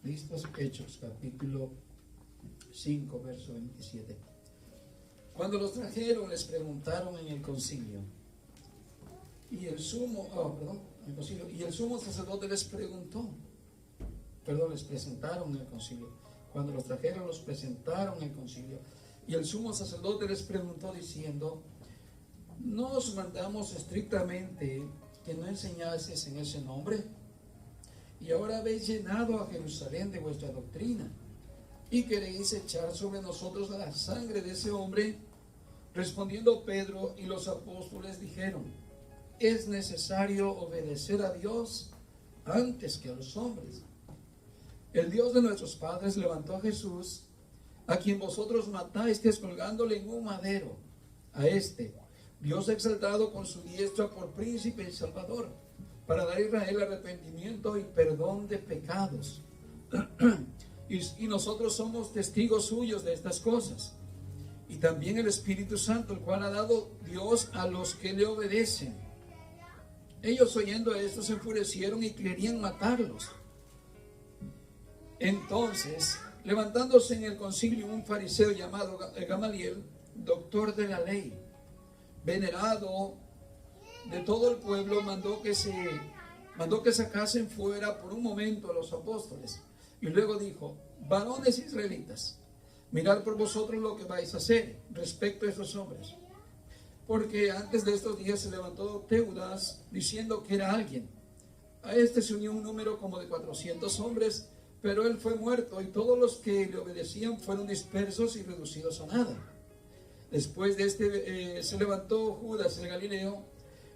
Listos, Hechos, capítulo 5, verso 27. Cuando los trajeron, les preguntaron en el concilio, y el sumo sacerdote les presentaron en el concilio. Cuando los trajeron, los presentaron en el concilio, y el sumo sacerdote les preguntó diciendo: ¿no os mandamos estrictamente que no enseñases en ese nombre? Y ahora habéis llenado a Jerusalén de vuestra doctrina, y queréis echar sobre nosotros la sangre de ese hombre. Respondiendo Pedro y los apóstoles dijeron: es necesario obedecer a Dios antes que a los hombres. El Dios de nuestros padres levantó a Jesús, a quien vosotros matasteis colgándole en un madero. A este Dios ha exaltado con su diestra por príncipe y salvador, para dar a Israel arrepentimiento y perdón de pecados. y nosotros somos testigos suyos de estas cosas. Y también el Espíritu Santo, el cual ha dado Dios a los que le obedecen. Ellos, oyendo esto, se enfurecieron y querían matarlos. Entonces, levantándose en el concilio un fariseo llamado Gamaliel, doctor de la ley, venerado de todo el pueblo, mandó que sacasen fuera por un momento a los apóstoles. Y luego dijo: varones israelitas, mirad por vosotros lo que vais a hacer respecto a estos hombres. Porque antes de estos días se levantó Teudas diciendo que era alguien. A este se unió un número como de 400 hombres, pero él fue muerto, y todos los que le obedecían fueron dispersos y reducidos a nada. Después de este se levantó Judas el Galileo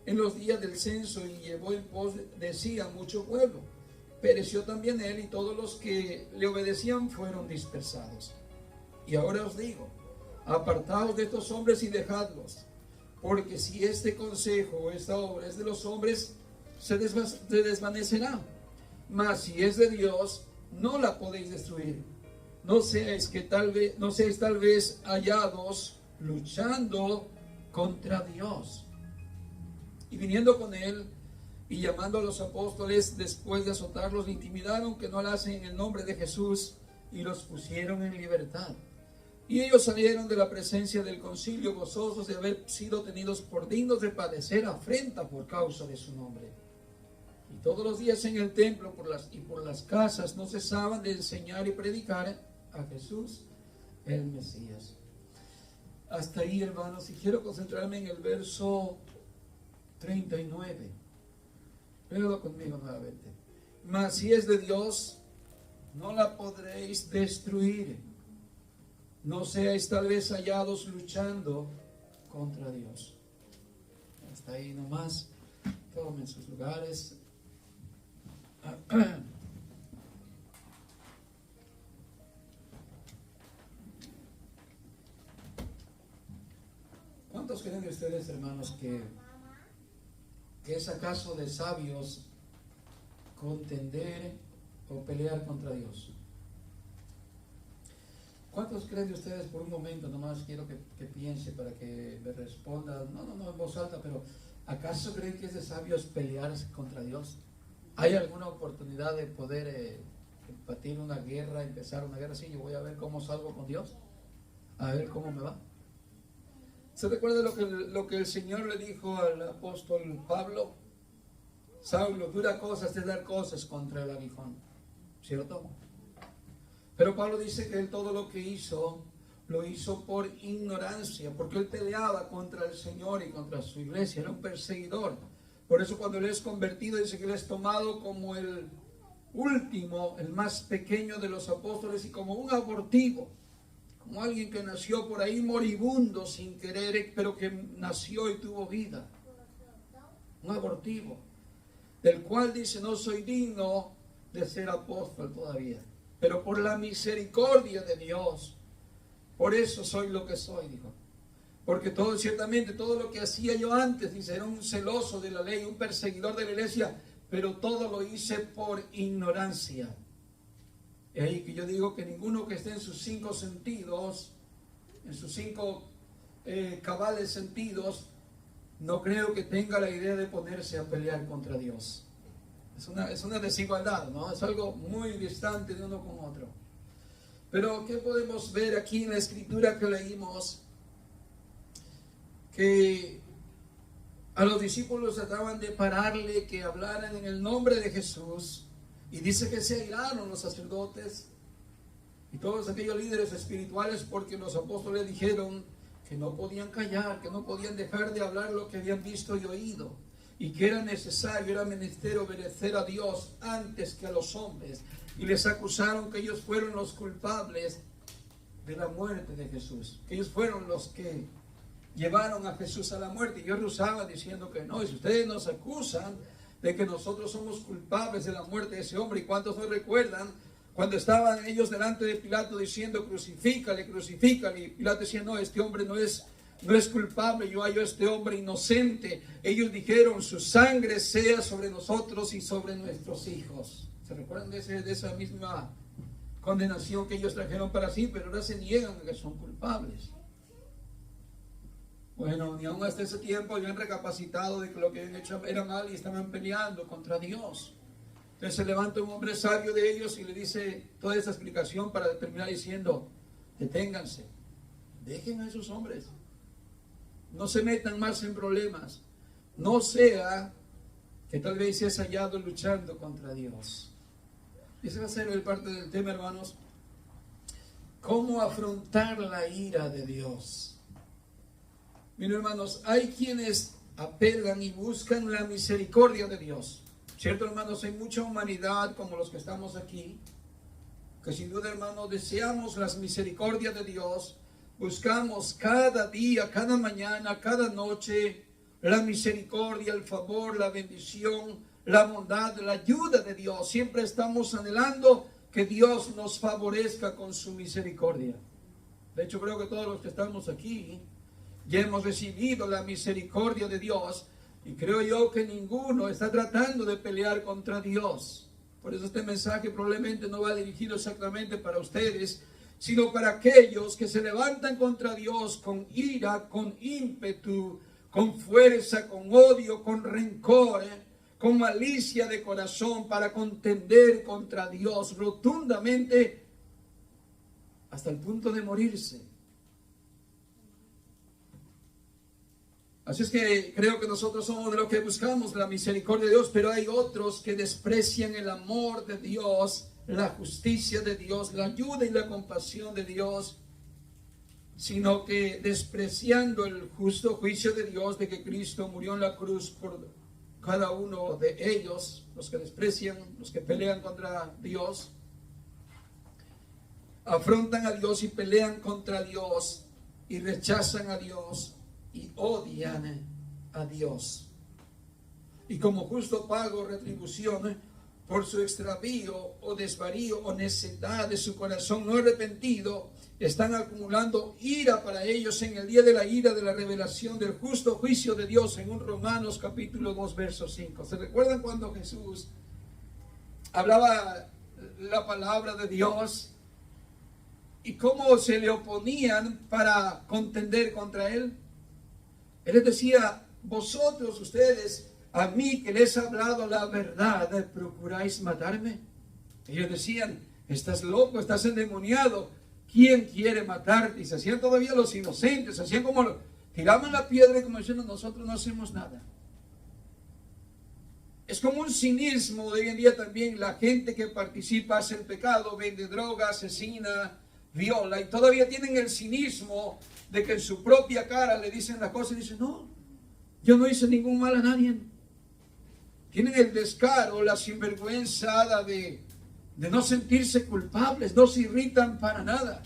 en los días del censo y llevó en pos de sí a mucho pueblo. Pereció también él, y todos los que le obedecían fueron dispersados. Y ahora os digo: apartaos de estos hombres y dejadlos, porque si este consejo o esta obra es de los hombres, se desvanecerá. Mas si es de Dios, no la podéis destruir. No seáis tal vez hallados luchando contra Dios. Y viniendo con él y llamando a los apóstoles, después de azotarlos, le intimidaron que no hacen en el nombre de Jesús, y los pusieron en libertad. Y ellos salieron de la presencia del concilio gozosos de haber sido tenidos por dignos de padecer afrenta por causa de su nombre. Y todos los días en el templo por las casas no cesaban de enseñar y predicar a Jesús el Mesías. Hasta ahí, hermanos, y quiero concentrarme en el verso 39. Léalo conmigo nuevamente. Mas si es de Dios, no la podréis destruir. No seáis tal vez hallados luchando contra Dios. Hasta ahí nomás. Tomen sus lugares. ¿Cuántos creen de ustedes, hermanos, que es acaso de sabios contender o pelear contra Dios? ¿Cuántos creen de ustedes, por un momento nomás quiero que piense para que me responda, no en voz alta, pero ¿acaso creen que es de sabios pelear contra Dios? ¿Hay alguna oportunidad de poder batir una guerra, empezar una guerra? Sí, yo voy a ver cómo salgo con Dios, a ver cómo me va. ¿Se recuerda lo que el Señor le dijo al apóstol Pablo? Saulo, dura cosas de dar cosas contra el aguijón, ¿cierto? Pero Pablo dice que él todo lo que hizo, lo hizo por ignorancia, porque él peleaba contra el Señor y contra su iglesia, era un perseguidor. Por eso cuando él es convertido, dice que él es tomado como el último, el más pequeño de los apóstoles, y como un abortivo, como alguien que nació por ahí moribundo sin querer, pero que nació y tuvo vida. Un abortivo, del cual dice: no soy digno de ser apóstol todavía, pero por la misericordia de Dios, por eso soy lo que soy, dijo. Porque ciertamente todo lo que hacía yo antes, dice, era un celoso de la ley, un perseguidor de la iglesia, pero todo lo hice por ignorancia. Es ahí que yo digo que ninguno que esté en sus 5 sentidos, en sus 5 cabales sentidos, no creo que tenga la idea de ponerse a pelear contra Dios. Es una desigualdad, ¿no? Es algo muy distante de uno con otro. Pero ¿qué podemos ver aquí en la escritura que leímos? Que a los discípulos trataban de pararle, que hablaran en el nombre de Jesús. Y dice que se airaron los sacerdotes y todos aquellos líderes espirituales porque los apóstoles dijeron que no podían callar, que no podían dejar de hablar lo que habían visto y oído. Y que era necesario, era menester obedecer a Dios antes que a los hombres. Y les acusaron que ellos fueron los culpables de la muerte de Jesús. Que ellos fueron los que llevaron a Jesús a la muerte. Y yo rehusaba diciendo que no. Y si ustedes nos acusan de que nosotros somos culpables de la muerte de ese hombre, ¿y cuántos no recuerdan cuando estaban ellos delante de Pilato diciendo crucifícale, crucifícale? Y Pilato decía, no, este hombre no es culpable, yo hallo a este hombre inocente. Ellos dijeron, su sangre sea sobre nosotros y sobre nuestros hijos. ¿Se recuerdan de esa misma condenación que ellos trajeron para sí? Pero ahora se niegan a que son culpables. Bueno, ni aún hasta ese tiempo habían recapacitado de que lo que habían hecho era mal y estaban peleando contra Dios. Entonces se levanta un hombre sabio de ellos y le dice toda esa explicación para terminar diciendo, deténganse, dejen a esos hombres. No se metan más en problemas. No sea que tal vez seas hallado luchando contra Dios. Y ese va a ser el parte del tema, hermanos. ¿Cómo afrontar la ira de Dios? Miren, hermanos, hay quienes apelan y buscan la misericordia de Dios. ¿Cierto, hermanos? Hay mucha humanidad como los que estamos aquí, que sin duda, hermanos, deseamos las misericordias de Dios. Buscamos cada día, cada mañana, cada noche la misericordia, el favor, la bendición, la bondad, la ayuda de Dios. Siempre estamos anhelando que Dios nos favorezca con su misericordia. De hecho, creo que todos los que estamos aquí ya hemos recibido la misericordia de Dios y creo yo que ninguno está tratando de pelear contra Dios. Por eso este mensaje probablemente no va dirigido exactamente para ustedes, sino para aquellos que se levantan contra Dios con ira, con ímpetu, con fuerza, con odio, con rencor, con malicia de corazón, para contender contra Dios rotundamente hasta el punto de morirse. Así es que creo que nosotros somos de los que buscamos la misericordia de Dios, pero hay otros que desprecian el amor de Dios, la justicia de Dios, la ayuda y la compasión de Dios, sino que despreciando el justo juicio de Dios de que Cristo murió en la cruz por cada uno de ellos, los que desprecian, los que pelean contra Dios, afrontan a Dios y pelean contra Dios y rechazan a Dios y odian a Dios. Y como justo pago, retribución por su extravío o desvarío o necedad de su corazón no arrepentido, están acumulando ira para ellos en el día de la ira de la revelación del justo juicio de Dios, según Romanos capítulo 2, verso 5. ¿Se recuerdan cuando Jesús hablaba la palabra de Dios y cómo se le oponían para contender contra él? Él les decía, vosotros, ustedes, a mí que les he hablado la verdad, ¿procuráis matarme? Ellos decían, estás loco, estás endemoniado, ¿quién quiere matarte? Y se hacían todavía los inocentes, se hacían como, tiraban la piedra y como diciendo, nosotros no hacemos nada. Es como un cinismo de hoy en día también, la gente que participa hace el pecado, vende droga, asesina, viola, y todavía tienen el cinismo de que en su propia cara le dicen las cosas y dicen, no, yo no hice ningún mal a nadie. Tienen el descaro, la sinvergüenza de no sentirse culpables, no se irritan para nada.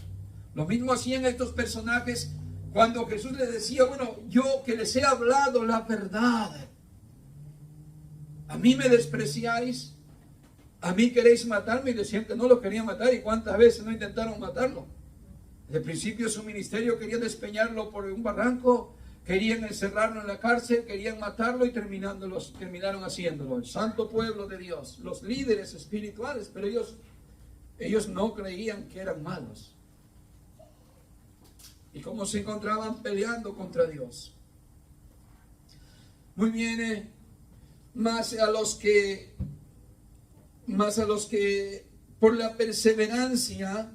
Lo mismo hacían estos personajes cuando Jesús les decía, bueno, yo que les he hablado la verdad, a mí me despreciáis, a mí queréis matarme, y decían que no lo querían matar, y cuántas veces no intentaron matarlo. Desde el principio de su ministerio querían despeñarlo por un barranco, querían encerrarlo en la cárcel, querían matarlo y terminaron haciéndolo. El santo pueblo de Dios, los líderes espirituales, pero ellos no creían que eran malos. Y cómo se encontraban peleando contra Dios. Muy bien, más a los que Mas a los que por la perseverancia,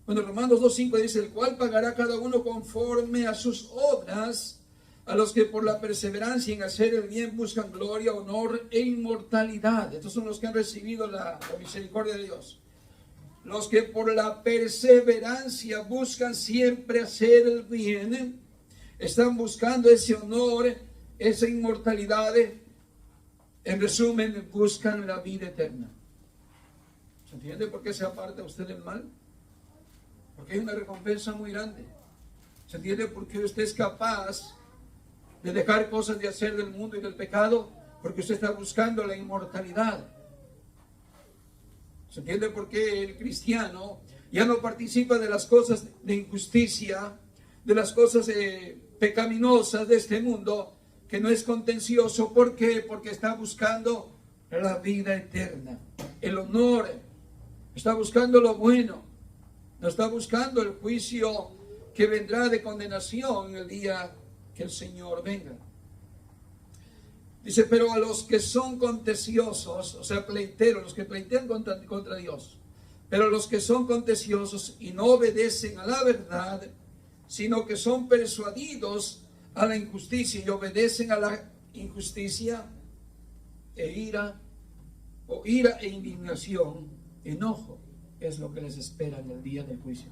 bueno, Romanos 2:5 dice, el cual pagará cada uno conforme a sus obras, a los que por la perseverancia en hacer el bien buscan gloria, honor e inmortalidad. Estos son los que han recibido la misericordia de Dios. Los que por la perseverancia buscan siempre hacer el bien, están buscando ese honor, esa inmortalidad. En resumen, buscan la vida eterna. ¿Se entiende por qué se aparta usted del mal? Porque hay una recompensa muy grande. ¿Se entiende por qué usted es capaz de dejar cosas de hacer del mundo y del pecado? Porque usted está buscando la inmortalidad. ¿Se entiende por qué el cristiano ya no participa de las cosas de injusticia, de las cosas pecaminosas de este mundo, que no es contencioso? ¿Por qué? Porque está buscando la vida eterna, el honor, está buscando lo bueno, no está buscando el juicio que vendrá de condenación en el día que el Señor venga. Dice, pero a los que son contenciosos, o sea, pleiteros, los que pleitean contra Dios, pero los que son contenciosos y no obedecen a la verdad, sino que son persuadidos a la injusticia y obedecen a la injusticia, ira e indignación, enojo, es lo que les espera en el día del juicio.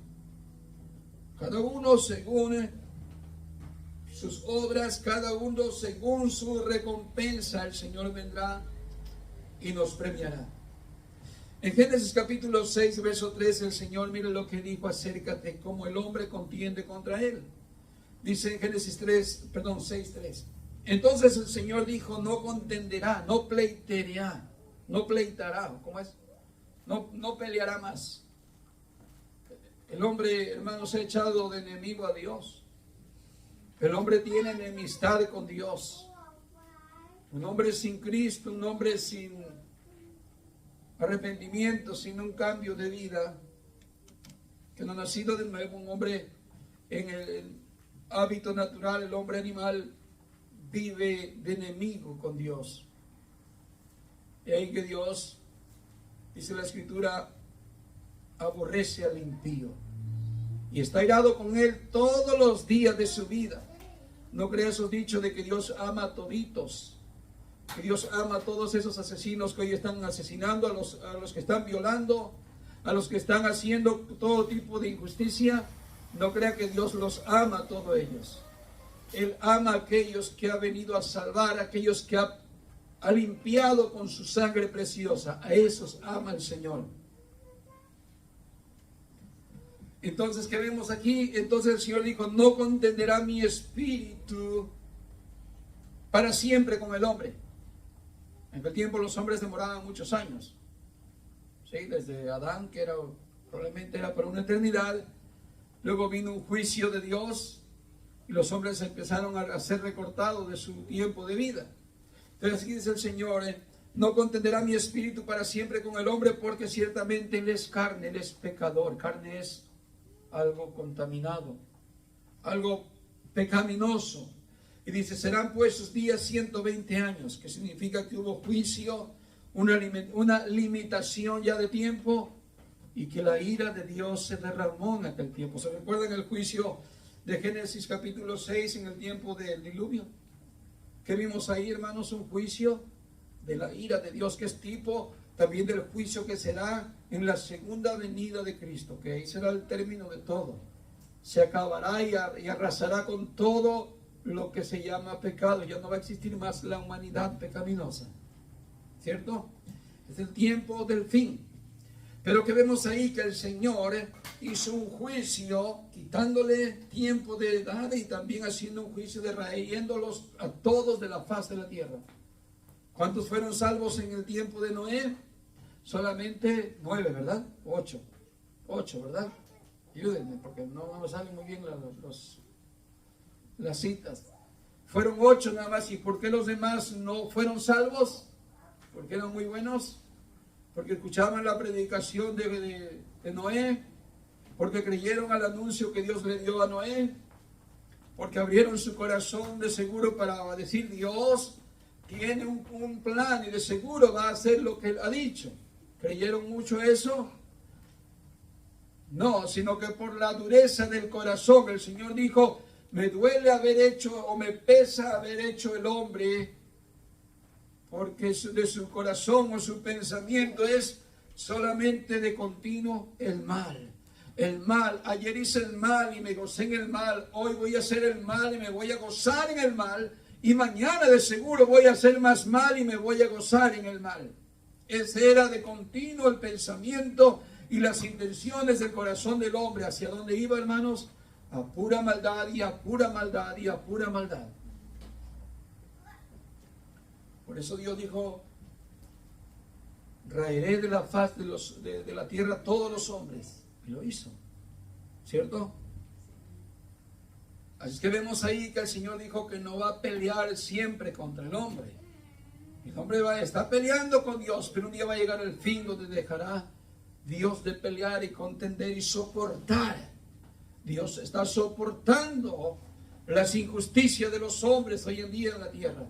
Cada uno según sus obras, cada uno según su recompensa, el Señor vendrá y nos premiará. En Génesis capítulo 6, verso 13, el Señor, mire lo que dijo acerca de cómo el hombre contiende contra él. Dice en Génesis 6:3. Entonces el Señor dijo, no contenderá, no pleiteará, no pleitará, ¿cómo es? No peleará más. El hombre, hermanos, ha echado de enemigo a Dios. El hombre tiene enemistad con Dios. Un hombre sin Cristo, un hombre sin arrepentimiento, sin un cambio de vida, que no ha nacido de nuevo, un hombre en el hábito natural, el hombre animal, vive de enemigo con Dios. Y ahí que Dios, dice la Escritura, aborrece al impío y está irado con él todos los días de su vida. No creas esos dichos de que Dios ama a toditos, que Dios ama a todos esos asesinos que hoy están asesinando, a los que están violando, a los que están haciendo todo tipo de injusticia. No crea que Dios los ama a todos ellos. Él ama a aquellos que ha venido a salvar, a aquellos que ha limpiado con su sangre preciosa. A esos ama el Señor. Entonces, ¿qué vemos aquí? Entonces el Señor dijo, no contenderá mi espíritu para siempre con el hombre. En aquel tiempo los hombres demoraban muchos años. ¿Sí? Desde Adán, que probablemente era para una eternidad. Luego vino un juicio de Dios y los hombres empezaron a ser recortados de su tiempo de vida. Entonces aquí dice el Señor, no contenderá mi espíritu para siempre con el hombre, porque ciertamente él es carne, él es pecador. Carne es algo contaminado, algo pecaminoso. Y dice, serán pues sus días 120 años, que significa que hubo juicio, una limitación ya de tiempo, y que la ira de Dios se derramó en aquel tiempo. ¿Se recuerdan el juicio de Génesis capítulo 6 en el tiempo del diluvio? ¿Qué vimos ahí, hermanos? Un juicio de la ira de Dios, que es tipo también del juicio que será en la segunda venida de Cristo, que ahí será el término de todo. Se acabará y arrasará con todo lo que se llama pecado. Ya no va a existir más la humanidad pecaminosa, ¿cierto? Es el tiempo del fin. Pero que vemos ahí que el Señor hizo un juicio, quitándole tiempo de edad y también haciendo un juicio de raeyéndolos a todos de la faz de la tierra. ¿Cuántos fueron salvos en el tiempo de Noé? Solamente 9, ¿verdad? 8, ¿verdad? Ayúdenme, porque no me salen muy bien las citas. Fueron 8 nada más. ¿Y por qué los demás no fueron salvos? Porque eran muy buenos. Porque escuchaban la predicación de Noé. Porque creyeron al anuncio que Dios le dio a Noé. Porque abrieron su corazón de seguro para decir, Dios tiene un plan y de seguro va a hacer lo que Él ha dicho. ¿Creyeron mucho eso? No, sino que por la dureza del corazón el Señor dijo, me duele haber hecho o me pesa haber hecho el hombre, porque de su corazón o su pensamiento es solamente de continuo el mal. El mal, ayer hice el mal y me gocé en el mal, hoy voy a hacer el mal y me voy a gozar en el mal, y mañana de seguro voy a hacer más mal y me voy a gozar en el mal. Ese era de continuo el pensamiento y las intenciones del corazón del hombre. ¿Hacia dónde iba, hermanos? A pura maldad y a pura maldad y a pura maldad. Por eso Dios dijo, raeré de la faz de la tierra todos los hombres. Y lo hizo, ¿cierto? Así es que vemos ahí que el Señor dijo que no va a pelear siempre contra el hombre. El hombre está peleando con Dios, pero un día va a llegar el fin donde dejará Dios de pelear y contender y soportar. Dios está soportando las injusticias de los hombres hoy en día en la tierra.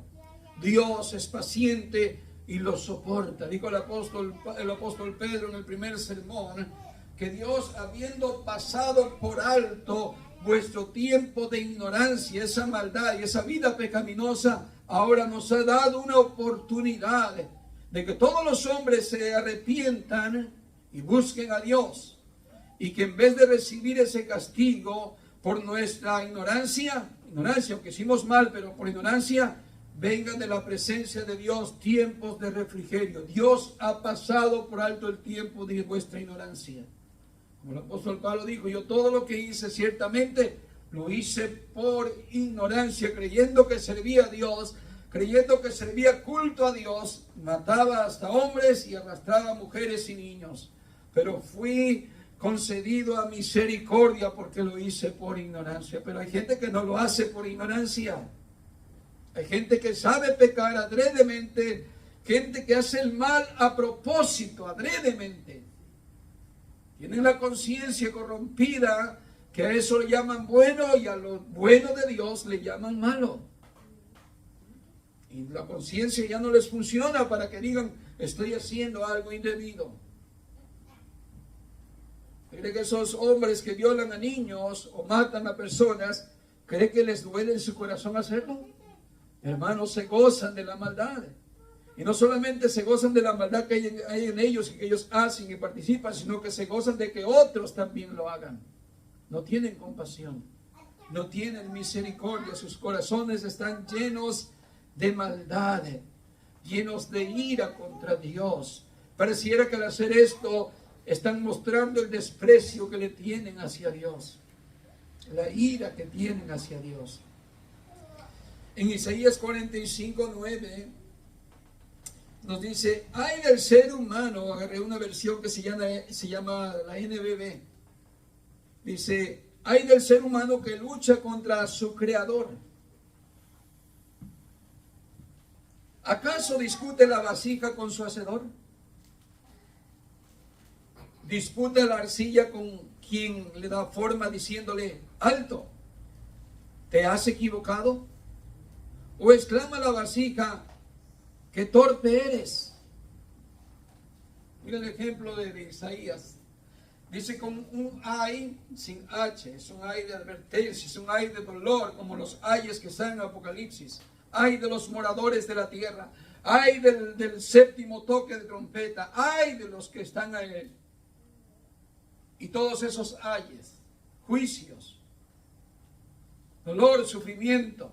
Dios es paciente y lo soporta. Dijo el apóstol Pedro en el primer sermón, que Dios, habiendo pasado por alto vuestro tiempo de ignorancia, esa maldad y esa vida pecaminosa, ahora nos ha dado una oportunidad de que todos los hombres se arrepientan y busquen a Dios, y que en vez de recibir ese castigo por nuestra ignorancia, aunque hicimos mal, pero por ignorancia, vengan de la presencia de Dios tiempos de refrigerio. Dios ha pasado por alto el tiempo de vuestra ignorancia. Como el apóstol Pablo dijo, yo todo lo que hice ciertamente lo hice por ignorancia, creyendo que servía a Dios, creyendo que servía culto a Dios, mataba hasta hombres y arrastraba mujeres y niños. Pero fui concedido a misericordia porque lo hice por ignorancia. Pero hay gente que no lo hace por ignorancia. Hay gente que sabe pecar adredemente, gente que hace el mal a propósito, adredemente. Tienen la conciencia corrompida, que a eso le llaman bueno y a lo bueno de Dios le llaman malo. Y la conciencia ya no les funciona para que digan, estoy haciendo algo indebido. ¿Cree que esos hombres que violan a niños o matan a personas, cree que les duele en su corazón hacerlo? Hermanos, se gozan de la maldad. Y no solamente se gozan de la maldad que hay en ellos y que ellos hacen y participan, sino que se gozan de que otros también lo hagan. No tienen compasión, no tienen misericordia, sus corazones están llenos de maldad, llenos de ira contra Dios. Pareciera que al hacer esto están mostrando el desprecio que le tienen hacia Dios, la ira que tienen hacia Dios. En Isaías 45:9 nos dice, ay del ser humano, agarré una versión que se llama la NBB, dice, ay del ser humano que lucha contra su creador. ¿Acaso discute la vasija con su hacedor? ¿Disputa la arcilla con quien le da forma diciéndole, alto, ¿te has equivocado? ¿O exclama la vasija, qué torpe eres? Mira el ejemplo de Isaías. Dice con un ay sin H, es un ay de advertencia, es un ay de dolor, como los ayes que están en Apocalipsis. Ay de los moradores de la tierra, ay del séptimo toque de trompeta, ay de los que están ahí. Y todos esos ayes, juicios, dolor, sufrimiento.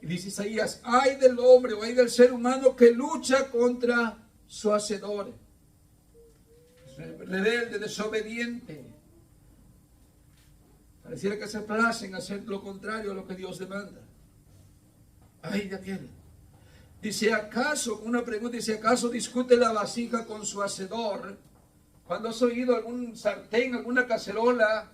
Y dice Isaías, ay del hombre o ay del ser humano que lucha contra su hacedor. Rebelde, desobediente. Pareciera que se placen hacer lo contrario a lo que Dios demanda. Ay de aquel. Dice, ¿acaso, una pregunta, dice, ¿acaso discute la vasija con su hacedor? ¿Cuándo has oído algún sartén, alguna cacerola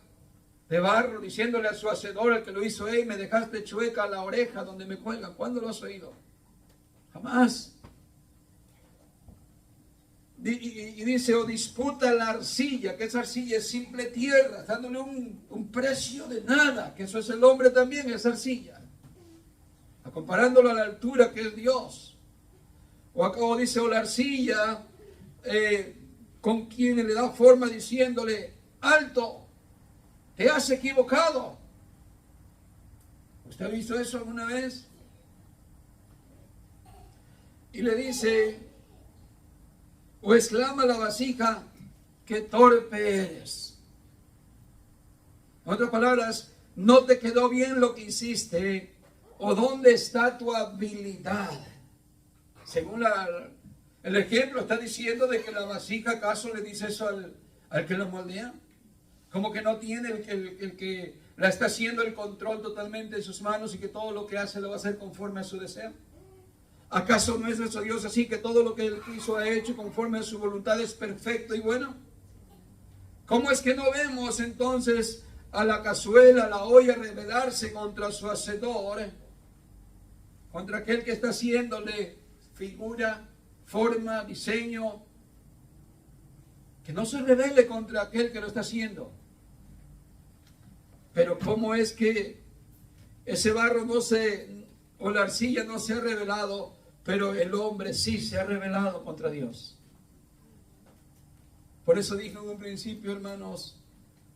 de barro diciéndole a su hacedor, el que lo hizo, hey, me dejaste chueca la oreja donde me cuelgan? ¿Cuándo lo has oído? Jamás. Y dice, o disputa la arcilla, que esa arcilla es simple tierra, dándole un precio de nada, que eso es el hombre también, esa arcilla. Comparándolo a la altura que es Dios. O dice, o la arcilla con quien le da forma diciéndole: alto, te has equivocado. ¿Usted ha visto eso alguna vez? Y le dice, o exclama la vasija: qué torpe eres. En otras palabras, no te quedó bien lo que hiciste, o dónde está tu habilidad. Según el ejemplo, está diciendo de que la vasija, ¿acaso le dice eso al que lo moldea? Como que no tiene el que la está haciendo el control totalmente de sus manos y que todo lo que hace lo va a hacer conforme a su deseo. ¿Acaso no es nuestro Dios así, que todo lo que Él quiso ha hecho conforme a su voluntad es perfecto y bueno? ¿Cómo es que no vemos entonces a la cazuela, a la olla rebelarse contra su hacedor, contra aquel que está haciéndole figura, forma, diseño? Que no se rebele contra aquel que lo está haciendo. Pero ¿cómo es que ese barro o la arcilla no se ha rebelado, pero el hombre sí se ha rebelado contra Dios? Por eso dije en un principio, hermanos,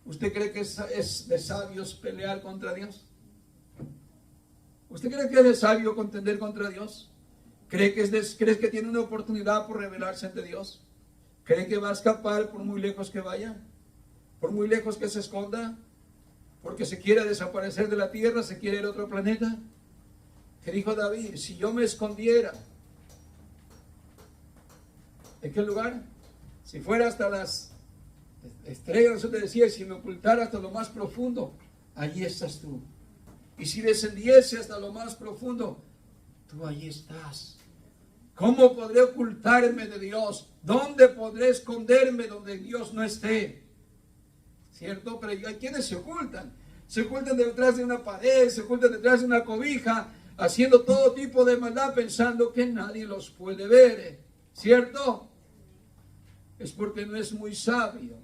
¿usted cree que es de sabios pelear contra Dios? ¿Usted cree que es de sabio contender contra Dios? ¿Cree que tiene una oportunidad por rebelarse ante Dios? ¿Cree que va a escapar por muy lejos que vaya? ¿Por muy lejos que se esconda? ¿Porque se quiere desaparecer de la tierra? ¿Se quiere ir a otro planeta? Que dijo David: si yo me escondiera, ¿en qué lugar? Si fuera hasta las estrellas, eso te decía, si me ocultara hasta lo más profundo, allí estás tú. Y si descendiese hasta lo más profundo, tú allí estás. ¿Cómo podré ocultarme de Dios? ¿Dónde podré esconderme donde Dios no esté? ¿Cierto? Pero hay quienes se ocultan. Se ocultan detrás de una pared, se ocultan detrás de una cobija, haciendo todo tipo de maldad, pensando que nadie los puede ver. ¿Cierto? Es porque no es muy sabio.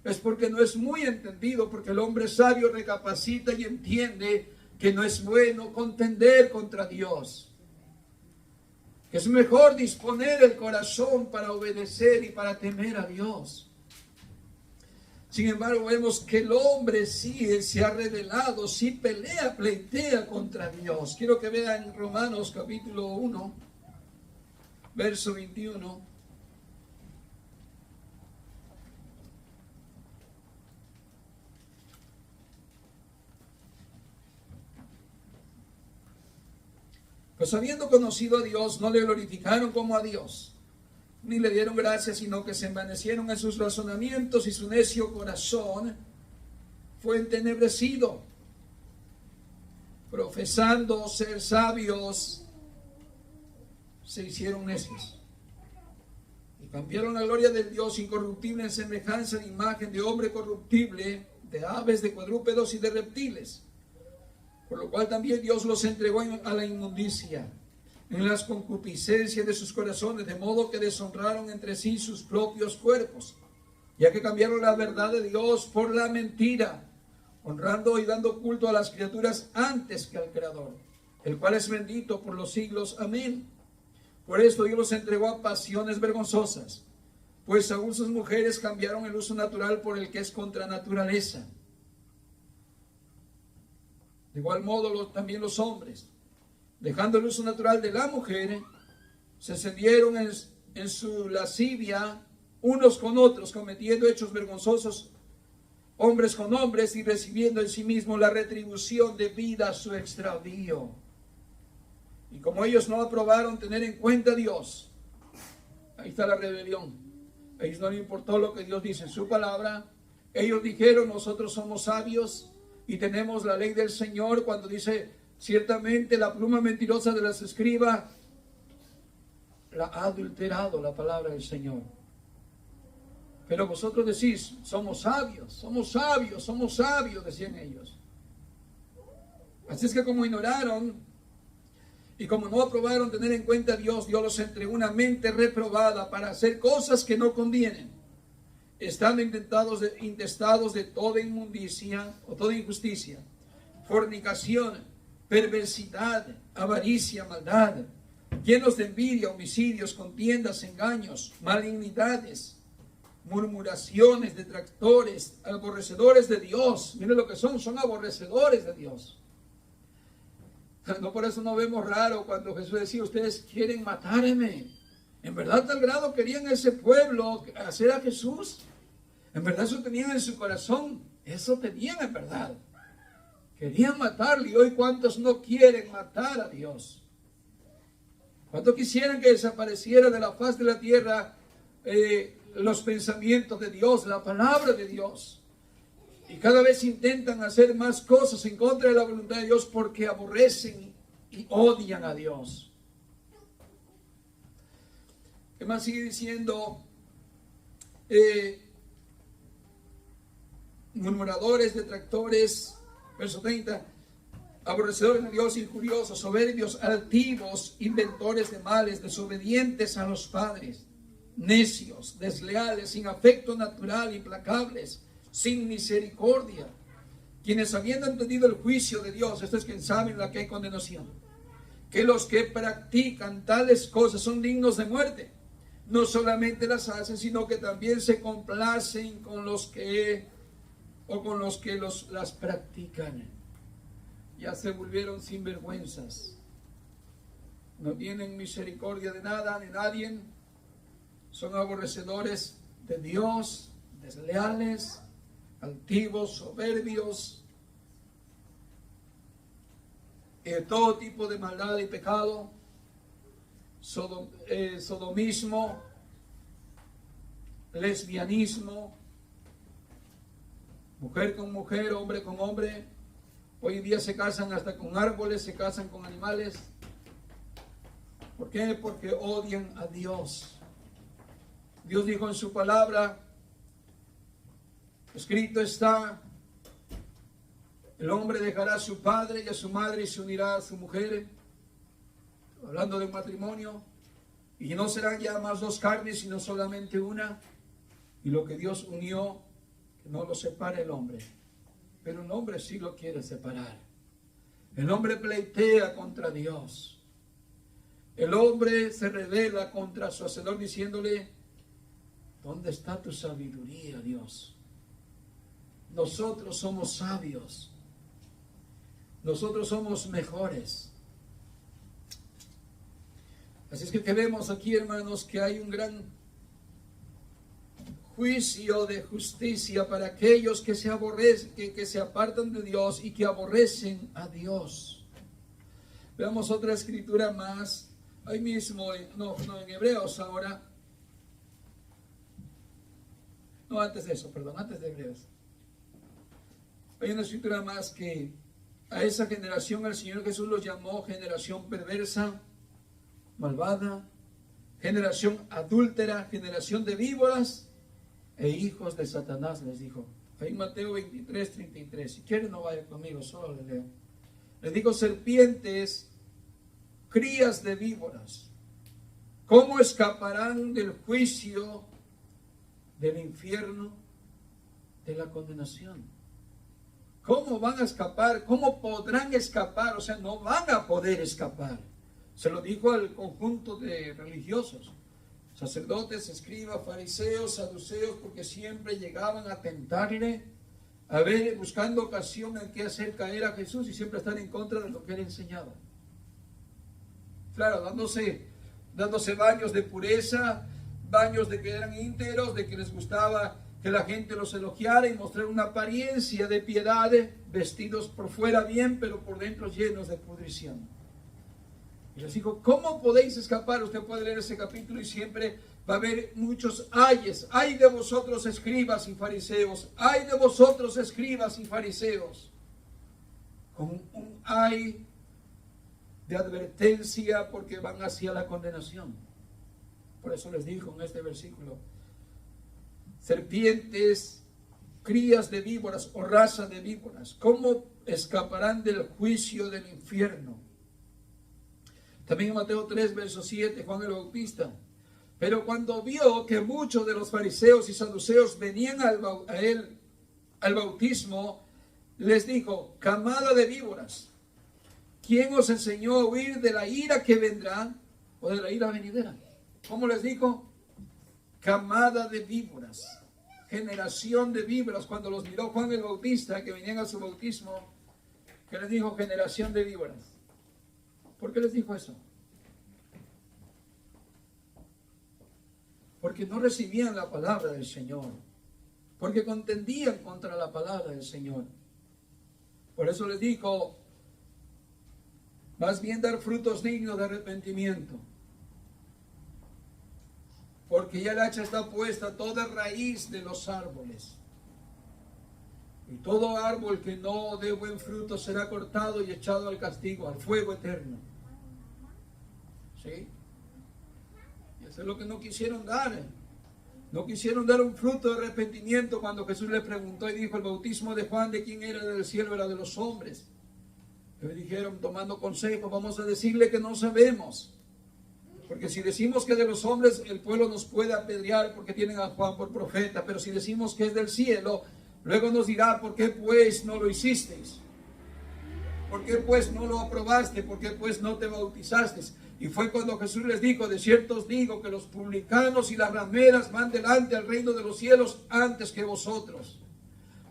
Es porque no es muy entendido, porque el hombre sabio recapacita y entiende que no es bueno contender contra Dios. Que es mejor disponer el corazón para obedecer y para temer a Dios. Sin embargo, vemos que el hombre sí se ha rebelado, sí pleitea contra Dios. Quiero que vean Romanos capítulo 1, verso 21. Pues habiendo conocido a Dios, no le glorificaron como a Dios, ni le dieron gracias, sino que se envanecieron en sus razonamientos y su necio corazón fue entenebrecido. Profesando ser sabios, se hicieron necios. Y cambiaron la gloria del Dios incorruptible en semejanza de imagen de hombre corruptible, de aves, de cuadrúpedos y de reptiles. Por lo cual también Dios los entregó a la inmundicia, en las concupiscencias de sus corazones, de modo que deshonraron entre sí sus propios cuerpos, ya que cambiaron la verdad de Dios por la mentira, honrando y dando culto a las criaturas antes que al Creador, el cual es bendito por los siglos. Amén. Por esto Dios los entregó a pasiones vergonzosas, pues aún sus mujeres cambiaron el uso natural por el que es contra naturaleza. De igual modo también los hombres, dejando el uso natural de la mujer, se encendieron en su lascivia unos con otros, cometiendo hechos vergonzosos hombres con hombres y recibiendo en sí mismos la retribución debida a su extravío. Y como ellos no aprobaron tener en cuenta a Dios, ahí está la rebelión. A ellos no les importó lo que Dios dice en su palabra. Ellos dijeron: nosotros somos sabios y tenemos la ley del Señor, cuando dice: ciertamente la pluma mentirosa de los escribas la ha adulterado la palabra del Señor. Pero vosotros decís: somos sabios, somos sabios, somos sabios, decían ellos. Así es que como ignoraron y como no aprobaron tener en cuenta a Dios, Dios los entregó una mente reprobada para hacer cosas que no convienen, estando intestados de toda inmundicia o toda injusticia, fornicación, perversidad, avaricia, maldad, llenos de envidia, homicidios, contiendas, engaños, malignidades, murmuraciones, detractores, aborrecedores de Dios. Miren lo que son aborrecedores de Dios. No, por eso no vemos raro cuando Jesús decía, ustedes quieren matarme. En verdad, tal grado querían ese pueblo hacer a Jesús. En verdad eso tenían en su corazón. Eso tenían en verdad. Querían matarle. Y hoy cuántos no quieren matar a Dios. ¿Cuántos quisieran que desapareciera de la faz de la tierra los pensamientos de Dios, la palabra de Dios? Y cada vez intentan hacer más cosas en contra de la voluntad de Dios porque aborrecen y odian a Dios. ¿Qué más sigue diciendo? Murmuradores, detractores, verso 30, aborrecedores de Dios, injuriosos, soberbios, altivos, inventores de males, desobedientes a los padres, necios, desleales, sin afecto natural, implacables, sin misericordia, quienes habiendo entendido el juicio de Dios, esto es quien saben la que hay condenación, que los que practican tales cosas son dignos de muerte, no solamente las hacen, sino que también se complacen con los que las practican. Ya se volvieron sinvergüenzas, no tienen misericordia de nada, de nadie, son aborrecedores de Dios, desleales, altivos, soberbios, todo tipo de maldad y pecado, sodomismo, lesbianismo, mujer con mujer, hombre con hombre. Hoy en día se casan hasta con árboles, se casan con animales. ¿Por qué? Porque odian a Dios. Dios dijo en su palabra, escrito está, el hombre dejará a su padre y a su madre y se unirá a su mujer, hablando de un matrimonio, y no serán ya más dos carnes, sino solamente una, y lo que Dios unió, que no lo separe el hombre, pero un hombre sí lo quiere separar. El hombre pleitea contra Dios, el hombre se rebela contra su Hacedor diciéndole, ¿dónde está tu sabiduría, Dios? Nosotros somos sabios. Nosotros somos mejores. Así es que vemos aquí, hermanos, que hay un gran juicio de justicia para aquellos que se aborrecen, que se apartan de Dios y que aborrecen a Dios. Veamos otra escritura más. Ahí mismo, en Hebreos ahora. No, antes de eso, perdón, antes de Hebreos. Hay una escritura más que a esa generación el Señor Jesús los llamó generación perversa, malvada, generación adúltera, generación de víboras e hijos de Satanás, les dijo. Ahí Mateo 23, 33. Si quieren no vaya conmigo, solo le leo. Les digo, serpientes, crías de víboras, ¿cómo escaparán del juicio del infierno, de la condenación? ¿Cómo van a escapar? ¿Cómo podrán escapar? O sea, no van a poder escapar. Se lo dijo al conjunto de religiosos, sacerdotes, escribas, fariseos, saduceos, porque siempre llegaban a tentarle, a ver, buscando ocasión en que hacer caer a Jesús y siempre estar en contra de lo que él enseñaba. Claro, dándose baños de pureza, baños de que eran íntegros, de que les gustaba que la gente los elogiara y mostrar una apariencia de piedad, vestidos por fuera bien, pero por dentro llenos de pudrición. Y les dijo, ¿cómo podéis escapar? Usted puede leer ese capítulo y siempre va a haber muchos ayes. Ay de vosotros escribas y fariseos, ay de vosotros escribas y fariseos. Con un ay de advertencia porque van hacia la condenación. Por eso les dijo en este versículo, serpientes, crías de víboras o raza de víboras, ¿cómo escaparán del juicio del infierno? También en Mateo 3, verso 7, Juan el Bautista. Pero cuando vio que muchos de los fariseos y saduceos venían a él al bautismo, les dijo, camada de víboras, ¿quién os enseñó a huir de la ira que vendrá o de la ira venidera? ¿Cómo les dijo? camada de víboras, generación de víboras. Cuando los miró Juan el Bautista, que venían a su bautismo, ¿qué les dijo? Generación de víboras. ¿Por qué les dijo eso? Porque no recibían la palabra del Señor, porque contendían contra la palabra del Señor. Por eso les dijo, más bien dar frutos dignos de arrepentimiento, porque ya el hacha está puesta toda raíz de los árboles, y todo árbol que no dé buen fruto será cortado y echado al castigo, al fuego eterno. ¿Sí? Y eso es lo que no quisieron dar. No quisieron dar un fruto de arrepentimiento cuando Jesús le preguntó y dijo, el bautismo de Juan, ¿de quién era? ¿Del cielo? Era de los hombres. Le dijeron, tomando consejo, vamos a decirle que no sabemos. Porque si decimos que es de los hombres, el pueblo nos puede apedrear porque tienen a Juan por profeta. Pero si decimos que es del cielo, luego nos dirá, ¿por qué pues no lo hicisteis? ¿Por qué pues no lo aprobaste? ¿Por qué pues no te bautizaste? Y fue cuando Jesús les dijo, de cierto os digo que los publicanos y las rameras van delante al reino de los cielos antes que vosotros.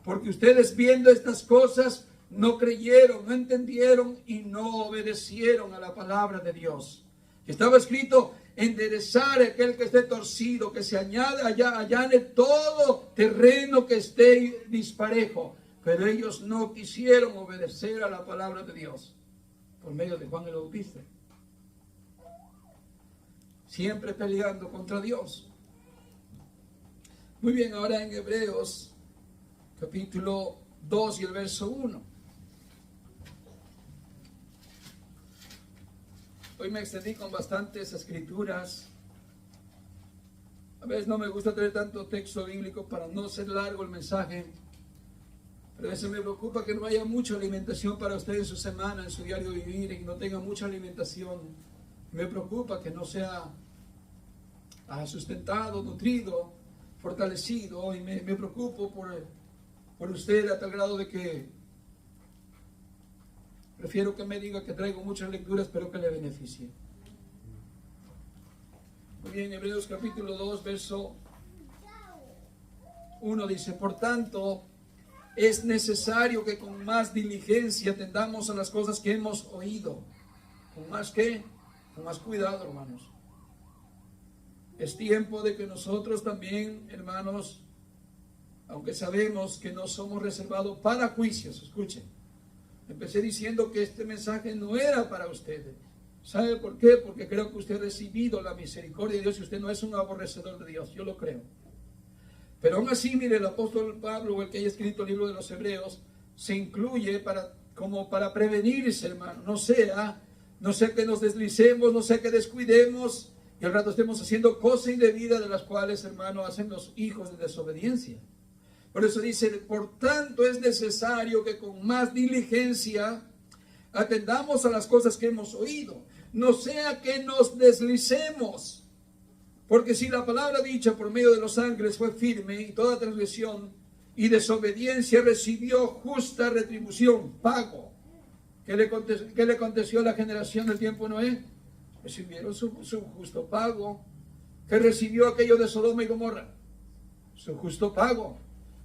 Porque ustedes viendo estas cosas no creyeron, no entendieron y no obedecieron a la palabra de Dios. Estaba escrito, enderezar aquel que esté torcido, que se allane todo terreno que esté disparejo. Pero ellos no quisieron obedecer a la palabra de Dios por medio de Juan el Bautista. Siempre peleando contra Dios. Muy bien, ahora en Hebreos capítulo 2 y el verso 1. Hoy me extendí con bastantes escrituras. A veces no me gusta tener tanto texto bíblico para no ser largo el mensaje. Pero a veces me preocupa que no haya mucha alimentación para usted en su semana, en su diario vivir, y que no tenga mucha alimentación. Me preocupa que no sea sustentado, nutrido, fortalecido, y me preocupo por usted a tal grado de que prefiero que me diga que traigo muchas lecturas, pero que le beneficie. Muy bien, Hebreos capítulo 2, verso 1 dice, por tanto, es necesario que con más diligencia atendamos a las cosas que hemos oído. ¿Con más qué? Con más cuidado, hermanos. Es tiempo de que nosotros también, hermanos, aunque sabemos que no somos reservados para juicios, escuchen, empecé diciendo que este mensaje no era para ustedes. ¿Sabe por qué? Porque creo que usted ha recibido la misericordia de Dios y usted no es un aborrecedor de Dios, yo lo creo. Pero aún así, mire, el apóstol Pablo, el que haya escrito el libro de los Hebreos, se incluye como para prevenirse, hermano. No sea que nos deslicemos, no sea que descuidemos y al rato estemos haciendo cosas indebidas de las cuales, hermano, hacen los hijos de desobediencia. Por eso dice, por tanto es necesario que con más diligencia atendamos a las cosas que hemos oído. No sea que nos deslicemos. Porque si la palabra dicha por medio de los ángeles fue firme y toda transgresión y desobediencia recibió justa retribución, pago. ¿Qué le aconteció a la generación del tiempo de Noé? Recibieron su justo pago. ¿Qué recibió aquello de Sodoma y Gomorra? Su justo pago.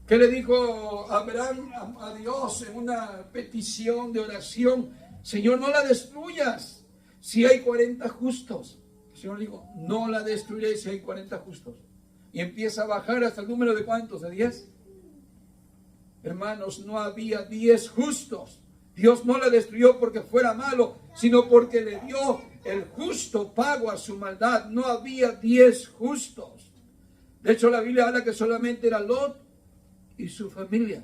¿Qué le dijo Abraham a Dios en una petición de oración? Señor, no la destruyas si hay 40 justos. El Señor dijo, no la destruiré si hay 40 justos. Y empieza a bajar hasta el número de ¿cuántos? ¿De 10? Hermanos, no había 10 justos. Dios no la destruyó porque fuera malo, sino porque le dio el justo pago a su maldad. No había 10 justos. De hecho, la Biblia habla que solamente era Lot y su familia,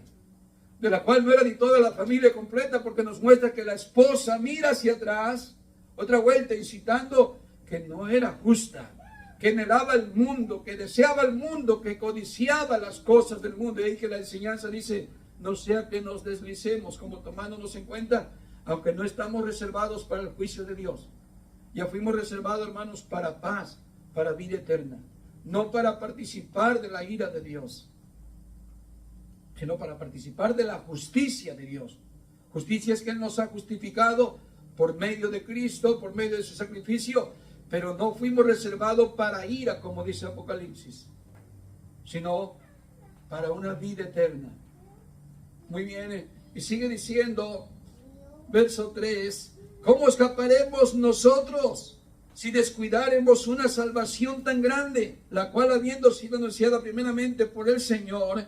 de la cual no era ni toda la familia completa, porque nos muestra que la esposa mira hacia atrás, otra vuelta, incitando que no era justa, que anhelaba el mundo, que deseaba el mundo, que codiciaba las cosas del mundo. Y ahí que la enseñanza dice, no sea que nos deslicemos, como tomándonos en cuenta, aunque no estamos reservados para el juicio de Dios. Ya fuimos reservados, hermanos, para paz, para vida eterna, no para participar de la ira de Dios, sino para participar de la justicia de Dios. Justicia es que Él nos ha justificado por medio de Cristo, por medio de su sacrificio, Pero no fuimos reservados para ira, como dice Apocalipsis, sino para una vida eterna. Muy bien, y sigue diciendo, verso 3, ¿cómo escaparemos nosotros si descuidaremos una salvación tan grande, la cual habiendo sido anunciada primeramente por el Señor,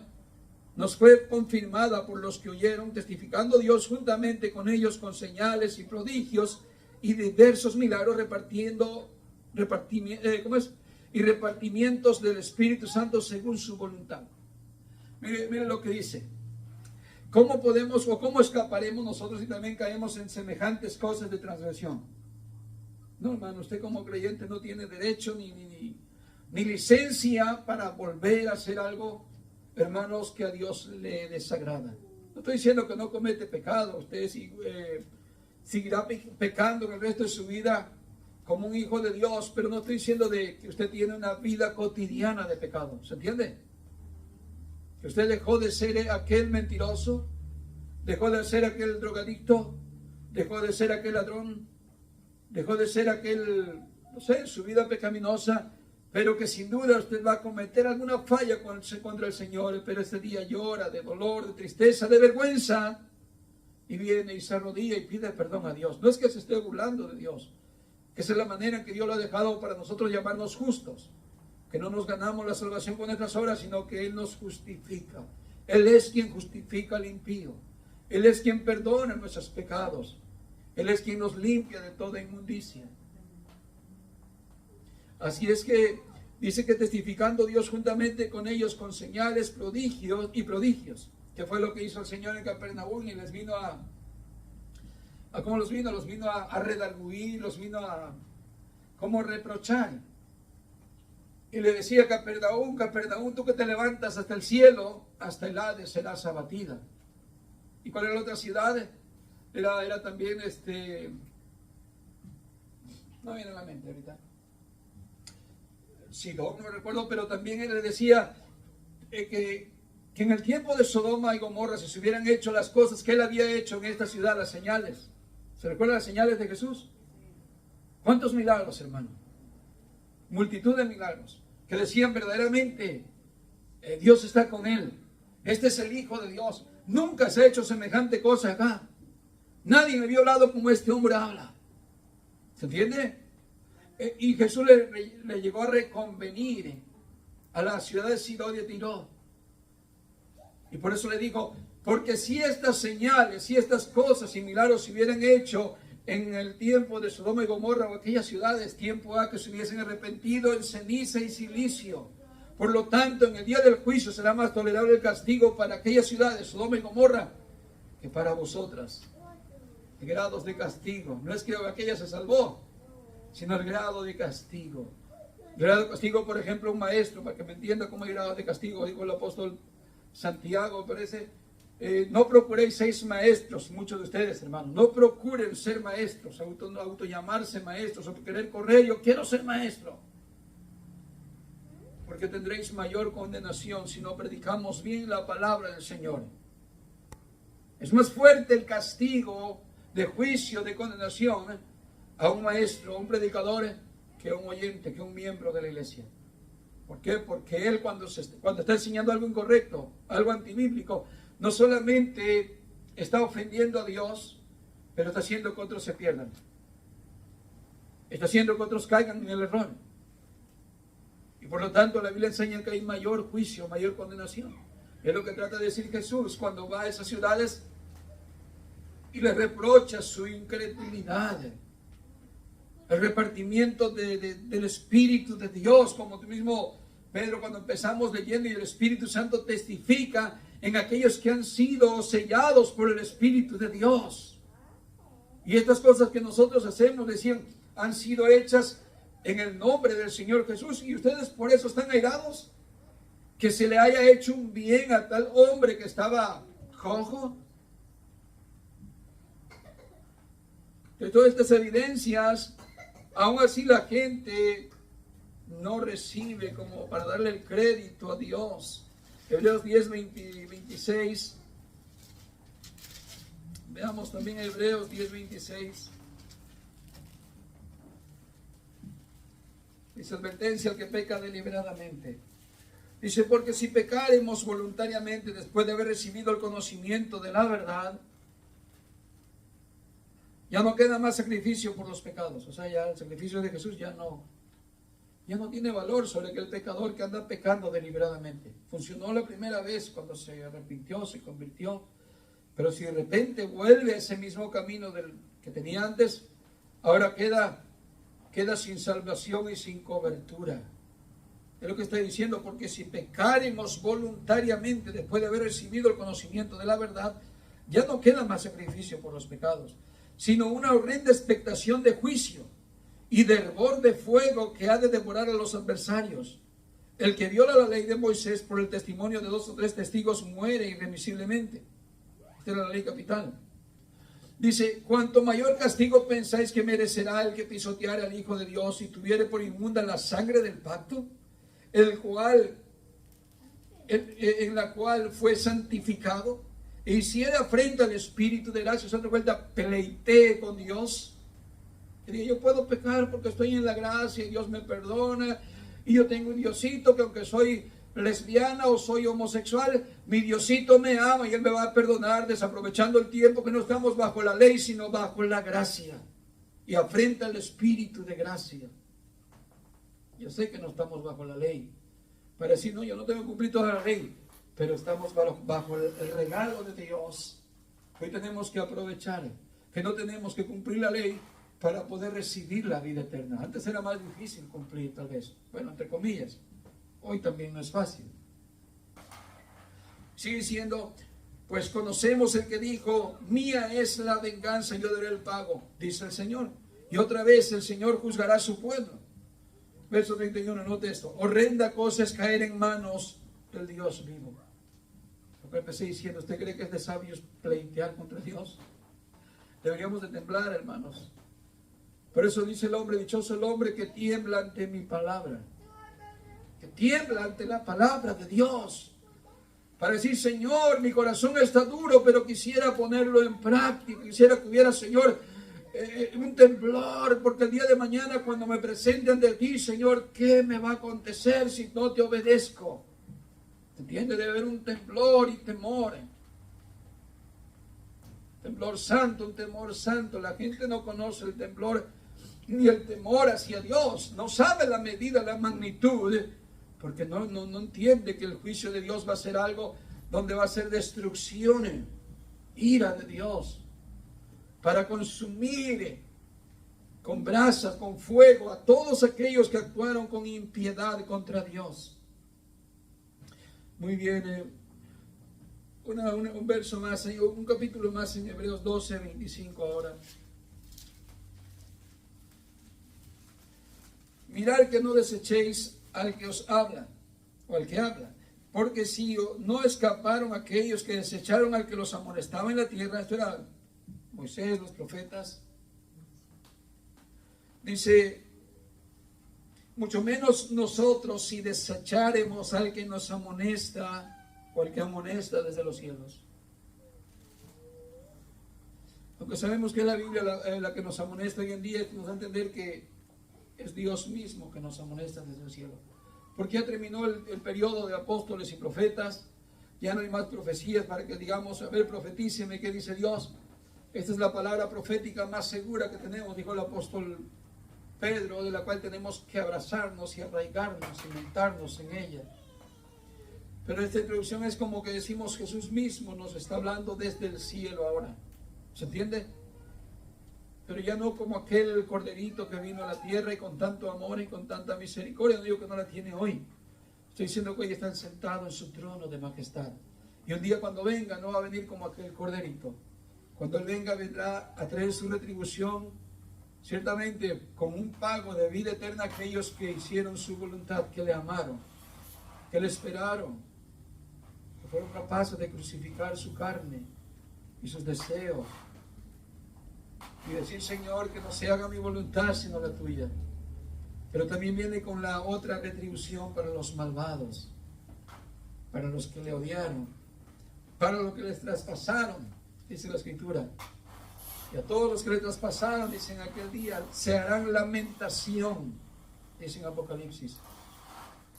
nos fue confirmada por los que oyeron, testificando Dios juntamente con ellos con señales y prodigios y diversos milagros repartimientos del Espíritu Santo según su voluntad? Mire lo que dice. ¿Cómo podemos o cómo escaparemos nosotros si también caemos en semejantes cosas de transgresión? No, hermano, usted como creyente no tiene derecho ni licencia para volver a hacer algo, hermanos, que a Dios le desagrada. No estoy diciendo que no comete pecado. Usted seguirá pecando en el resto de su vida como un hijo de Dios, pero no estoy diciendo de que usted tiene una vida cotidiana de pecado. ¿Se entiende? Que usted dejó de ser aquel mentiroso, dejó de ser aquel drogadicto, dejó de ser aquel ladrón, dejó de ser aquel, no sé, su vida pecaminosa, pero que sin duda usted va a cometer alguna falla contra el Señor, pero este día llora de dolor, de tristeza, de vergüenza, y viene y se arrodilla y pide perdón a Dios. No es que se esté burlando de Dios, que esa es la manera en que Dios lo ha dejado para nosotros llamarnos justos, que no nos ganamos la salvación con nuestras obras, sino que Él nos justifica. Él es quien justifica al impío. Él es quien perdona nuestros pecados. Él es quien nos limpia de toda inmundicia. Así es que dice que testificando Dios juntamente con ellos con señales, prodigios, que fue lo que hizo el Señor en Capernaum, y les vino ¿cómo los vino? Los vino a redarguir, los vino a como reprochar. Y le decía a Capernaum, tú que te levantas hasta el cielo, hasta el Hades serás abatida. ¿Y cuál era la otra ciudad? Era también no viene a la mente ahorita. Sidón, no me recuerdo, pero también él le decía que en el tiempo de Sodoma y Gomorra, si se hubieran hecho las cosas que él había hecho en esta ciudad, las señales. ¿Se recuerdan las señales de Jesús? ¿Cuántos milagros, hermano? Multitud de milagros que decían verdaderamente Dios está con él. Este es el Hijo de Dios. Nunca se ha hecho semejante cosa acá. Nadie me vio hablado como este hombre habla. ¿Se entiende? Y Jesús le llegó a reconvenir a la ciudad de Sidón y de Tiro. Y por eso le dijo, porque si estas señales, si estas cosas y milagros se hubieran hecho en el tiempo de Sodoma y Gomorra o aquellas ciudades, tiempo a que se hubiesen arrepentido en ceniza y silicio. Por lo tanto, en el día del juicio será más tolerable el castigo para aquellas ciudades, Sodoma y Gomorra, que para vosotras. Grados de castigo. No es que aquella se salvó, sino el grado de castigo. El grado de castigo, por ejemplo, un maestro, para que me entienda cómo hay grado de castigo, dijo el apóstol Santiago, parece. No procuréis 6 maestros, muchos de ustedes, hermanos. No procuren ser maestros, auto llamarse maestros o querer correr. Yo quiero ser maestro. Porque tendréis mayor condenación si no predicamos bien la palabra del Señor. Es más fuerte el castigo de juicio, de condenación a un maestro, a un predicador, que a un oyente, que a un miembro de la iglesia. ¿Por qué? Porque él cuando está enseñando algo incorrecto, algo antibíblico, no solamente está ofendiendo a Dios, pero está haciendo que otros se pierdan. Está haciendo que otros caigan en el error. Y por lo tanto la Biblia enseña que hay mayor juicio, mayor condenación. Es lo que trata de decir Jesús cuando va a esas ciudades y les reprocha su incredulidad. El repartimiento del Espíritu de Dios, como tú mismo, Pedro, cuando empezamos leyendo, y el Espíritu Santo testifica en aquellos que han sido sellados por el Espíritu de Dios. Y estas cosas que nosotros hacemos, decían, han sido hechas en el nombre del Señor Jesús. Y ustedes por eso están airados, que se le haya hecho un bien a tal hombre que estaba cojo. De todas estas evidencias, aún así la gente no recibe como para darle el crédito a Dios. Hebreos 10, 26. Veamos también Hebreos 10, 26. Dice: advertencia al que peca deliberadamente. Dice: porque si pecaremos voluntariamente después de haber recibido el conocimiento de la verdad, ya no queda más sacrificio por los pecados. O sea, ya el sacrificio de Jesús ya no tiene valor sobre aquel pecador que anda pecando deliberadamente. Funcionó la primera vez cuando se arrepintió, se convirtió, pero si de repente vuelve a ese mismo camino del que tenía antes, ahora queda sin salvación y sin cobertura. Es lo que está diciendo: porque si pecaremos voluntariamente después de haber recibido el conocimiento de la verdad, ya no queda más sacrificio por los pecados, sino una horrenda expectación de juicio y de hervor de fuego que ha de devorar a los adversarios. El que viola la ley de Moisés por el testimonio de 2 o 3 testigos muere irremisiblemente. Esta era la ley capital. Dice: cuanto mayor castigo pensáis que merecerá el que pisoteare al Hijo de Dios y tuviere por inmunda la sangre del pacto, en la cual fue santificado, e hiciera afrenta al Espíritu de gracia. Otra vuelta, pleitee con Dios. Que diga: yo puedo pecar porque estoy en la gracia y Dios me perdona, y yo tengo un Diosito que aunque soy lesbiana o soy homosexual, mi Diosito me ama y Él me va a perdonar, desaprovechando el tiempo que no estamos bajo la ley sino bajo la gracia, y afrenta al Espíritu de gracia. Yo sé que no estamos bajo la ley para decir: no, yo no tengo que cumplir toda la ley, pero estamos bajo el regalo de Dios. Hoy tenemos que aprovechar que no tenemos que cumplir la ley para poder recibir la vida eterna. Antes era más difícil cumplir, tal vez, bueno, entre comillas. Hoy también no es fácil. Sigue diciendo: pues conocemos el que dijo: mía es la venganza, yo daré el pago, dice el Señor. Y otra vez el Señor juzgará a su pueblo. Verso 31, note esto: horrenda cosa es caer en manos del Dios vivo. Lo que empecé diciendo: ¿usted cree que es de sabios pleitear contra Dios? Deberíamos de temblar, hermanos. Por eso dice el hombre: dichoso el hombre que tiembla ante mi palabra, que tiembla ante la palabra de Dios, para decir: Señor, mi corazón está duro, pero quisiera ponerlo en práctica. Quisiera que hubiera, Señor, un temblor, porque el día de mañana cuando me presente ante ti, Señor, ¿qué me va a acontecer si no te obedezco? ¿Entiende? Debe haber un temblor y temor. Temblor santo, un temor santo. La gente no conoce el temblor ni el temor hacia Dios. No sabe la medida, la magnitud, porque no entiende que el juicio de Dios va a ser algo donde va a ser destrucción, ira de Dios, para consumir con brasas, con fuego, a todos aquellos que actuaron con impiedad contra Dios. Muy bien, un verso más, un capítulo más en Hebreos 12, 25 ahora. Mirad que no desechéis al que os habla, o al que habla, porque si no escaparon aquellos que desecharon al que los amonestaba en la tierra. Esto era Moisés, los profetas. Dice: mucho menos nosotros si desecharemos al que nos amonesta, o al que amonesta desde los cielos. Aunque sabemos que es la Biblia la que nos amonesta hoy en día, nos da a entender que es Dios mismo que nos amonesta desde el cielo. Porque ya terminó el periodo de apóstoles y profetas, ya no hay más profecías para que digamos: a ver, profetíceme, ¿qué dice Dios? Esta es la palabra profética más segura que tenemos, dijo el apóstol Pedro, de la cual tenemos que abrazarnos y arraigarnos, cimentarnos en ella. Pero esta introducción es como que decimos: Jesús mismo nos está hablando desde el cielo ahora. ¿Se entiende? Pero ya no como aquel corderito que vino a la tierra y con tanto amor y con tanta misericordia. No digo que no la tiene hoy. Estoy diciendo que hoy está sentado en su trono de majestad. Y un día cuando venga, no va a venir como aquel corderito. Cuando Él venga, vendrá a traer su retribución, ciertamente como un pago de vida eterna a aquellos que hicieron su voluntad, que le amaron, que le esperaron, que fueron capaces de crucificar su carne y sus deseos y decir: Señor, que no se haga mi voluntad sino la tuya. Pero también viene con la otra retribución para los malvados, para los que le odiaron, para los que les traspasaron, dice la Escritura. Y a todos los que le traspasaron, dice: en aquel día se harán lamentación dice en Apocalipsis.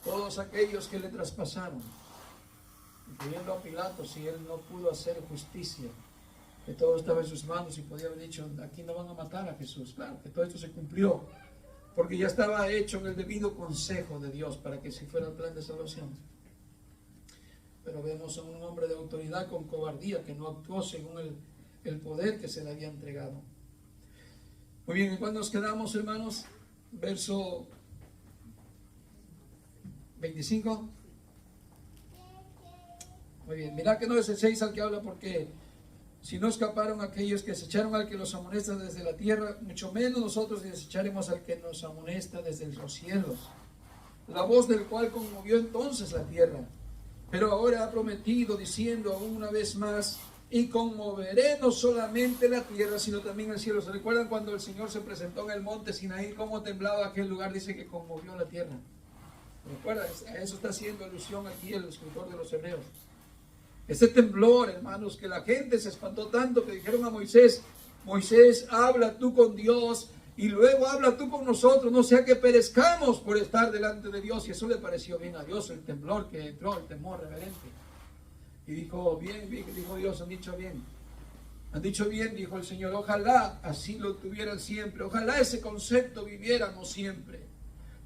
Todos aquellos que le traspasaron, incluyendo a Pilato, si él no pudo hacer justicia, que todo estaba en sus manos y podía haber dicho, aquí no van a matar a Jesús. Claro, que todo esto se cumplió, porque ya estaba hecho en el debido consejo de Dios para que si fuera el plan de salvación. Pero vemos a un hombre de autoridad con cobardía que no actuó según el poder que se le había entregado. Muy bien, ¿en cuándo nos quedamos, hermanos? Verso 25. Muy bien, mirad que no es el 6 al que habla, porque si no escaparon aquellos que desecharon al que los amonesta desde la tierra, mucho menos nosotros desecharemos al que nos amonesta desde los cielos, la voz del cual conmovió entonces la tierra. Pero ahora ha prometido, diciendo aún una vez más, y conmoveré no solamente la tierra, sino también el cielo. ¿Se recuerdan cuando el Señor se presentó en el monte Sinaí, cómo temblaba aquel lugar? Dice que conmovió la tierra. ¿Recuerdan? A eso está haciendo alusión aquí el escritor de los Hebreos. Ese temblor, hermanos, que la gente se espantó tanto que dijeron a Moisés, Moisés, habla tú con Dios y luego habla tú con nosotros, no sea que perezcamos por estar delante de Dios. Y eso le pareció bien a Dios, el temblor que entró, el temor reverente. Y dijo, bien, dijo Dios, han dicho bien, dijo el Señor, ojalá así lo tuvieran siempre, ojalá ese concepto viviéramos siempre,